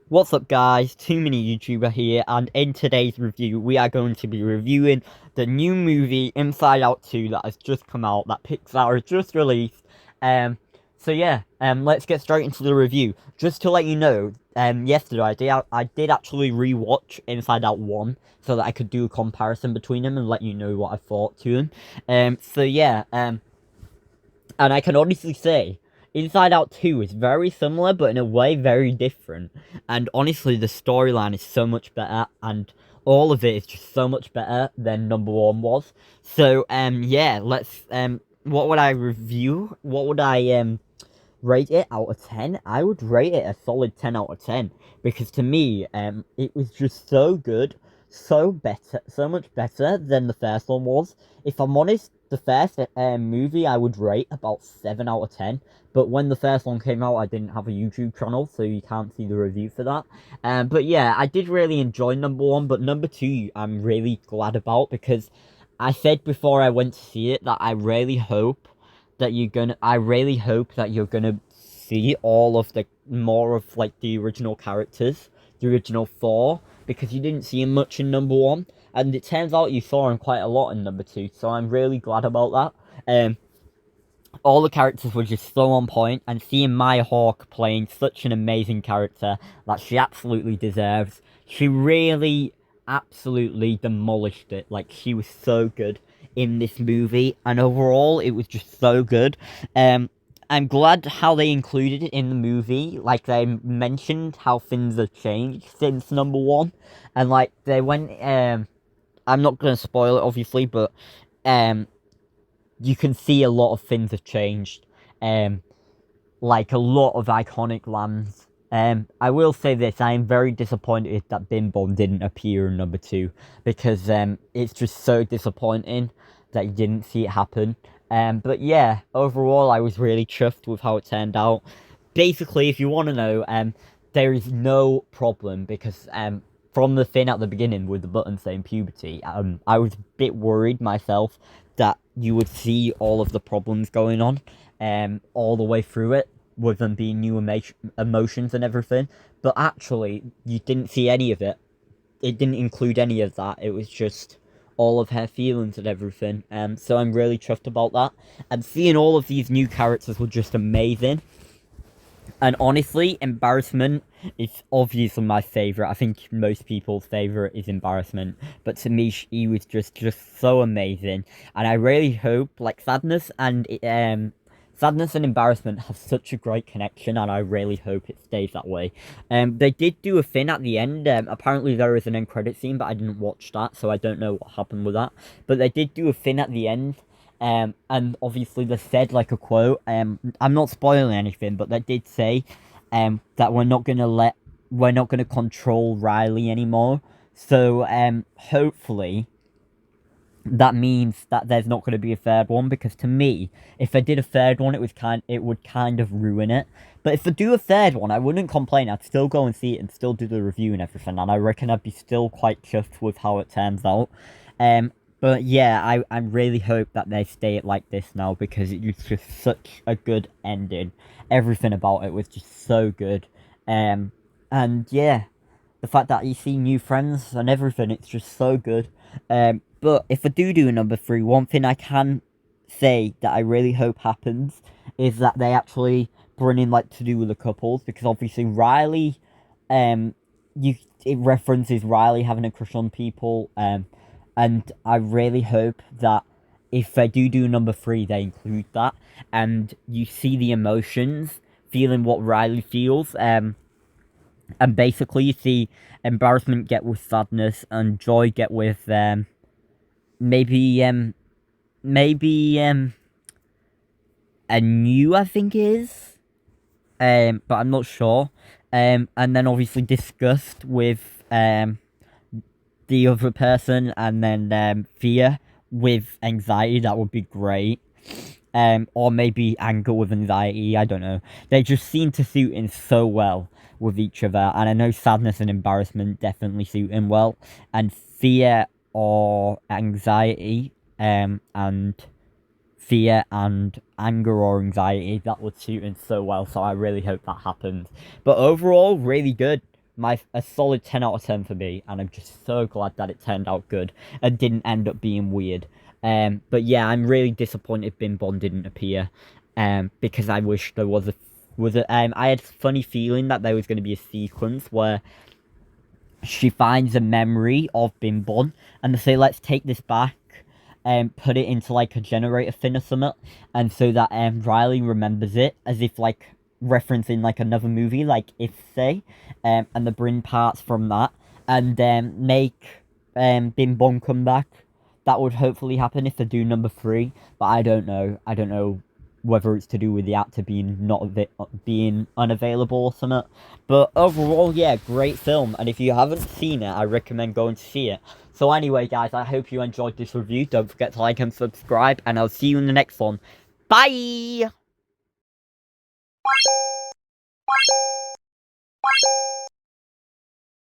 What's up guys, Too Many YouTuber here, and in today's review we are going to be reviewing the new movie Inside Out 2 that has just come out, that Pixar has just released. Let's get straight into the review. Just to let you know, yesterday I did actually rewatch Inside Out 1 so that I could do a comparison between them and let you know what I thought to them. And I can honestly say, Inside Out 2 is very similar, but in a way very different. And honestly, the storyline is so much better, and all of it is just so much better than number one was. What would I review? What would I rate it out of 10? I would rate it a solid 10 out of 10 because to me, it was just so good, so much better than the first one was. If I'm honest, the first movie I would rate about 7 out of 10, but when the first one came out, I didn't have a YouTube channel, so you can't see the review for that. But yeah, I did really enjoy number one, but number two, I'm really glad about because I said before I went to see it that I really hope that you're gonna see all of the more of like the original characters, the original four, because you didn't see him much in number one, and it turns out you saw him quite a lot in number two. So I'm really glad about that. All the characters were just so on point, and seeing Maya Hawke playing such an amazing character that she absolutely deserves. She really, absolutely demolished it. Like, she was so good in this movie, and overall, it was just so good. I'm glad how they included it in the movie. Like, they mentioned how things have changed since number one, and like, they went, I'm not gonna spoil it, obviously, but, you can see a lot of things have changed. Um, like a lot of iconic lands. I will say this: I am very disappointed that Bim Bom didn't appear in number two because it's just so disappointing that you didn't see it happen. But yeah, overall, I was really chuffed with how it turned out. Basically, if you want to know, there is no problem because from the thing at the beginning with the button saying puberty, I was a bit worried myself that you would see all of the problems going on, all the way through it, with them being new emotions and everything. But actually, you didn't see any of it. It didn't include any of that. It was just all of her feelings and everything. So I'm really chuffed about that. And seeing all of these new characters were just amazing. And honestly, Embarrassment is obviously my favourite. I think most people's favourite is Embarrassment. But to me, she was just so amazing. And I really hope, like, Sadness and Embarrassment have such a great connection, and I really hope it stays that way. They did do a thing at the end. Apparently there is an end credit scene, but I didn't watch that, so I don't know what happened with that. But they did do a thing at the end, and obviously they said like a quote. I'm not spoiling anything, but they did say, that we're not gonna control Riley anymore. So, hopefully that means that there's not going to be a third one, because to me, if they did a third one, it would kind of ruin it. But if they do a third one, I wouldn't complain. I'd still go and see it and still do the review and everything, and I reckon I'd be still quite chuffed with how it turns out. But yeah, I really hope that they stay it like this now, because it was just such a good ending. Everything about it was just so good. And yeah, the fact that you see new friends and everything, it's just so good. But if I do a number three, one thing I can say that I really hope happens is that they actually bring in like to do with the couples, because obviously Riley, you it references Riley having a crush on people, and I really hope that if they do number three, they include that, and you see the emotions, feeling what Riley feels, and basically you see Embarrassment get with Sadness and Joy get with maybe maybe a new, I think it is, but I'm not sure. And then obviously Disgust with the other person, and then Fear with Anxiety. That would be great. Or maybe Anger with Anxiety, I don't know. They just seem to suit in so well with each other, and I know Sadness and Embarrassment definitely suit in well, and Fear or Anxiety, and Fear and Anger or Anxiety, that would suit in so well, so I really hope that happens. But overall, really good. a solid 10 out of 10 for me, and I'm just so glad that it turned out good and didn't end up being weird. But yeah, I'm really disappointed Bin Bon didn't appear, because I wish there was I had a funny feeling that there was going to be a sequence where she finds a memory of Bin Bon, and they say, let's take this back and put it into like a generator thing or something, and so that Riley remembers it as if like referencing like another movie, like If Say, and they bring parts from that and make Bin Bon come back. That would hopefully happen if they do number 3, but I don't know. I don't know whether it's to do with the actor being unavailable or something. But overall, yeah, great film. And if you haven't seen it, I recommend going to see it. So anyway, guys, I hope you enjoyed this review. Don't forget to like and subscribe, and I'll see you in the next one. Bye!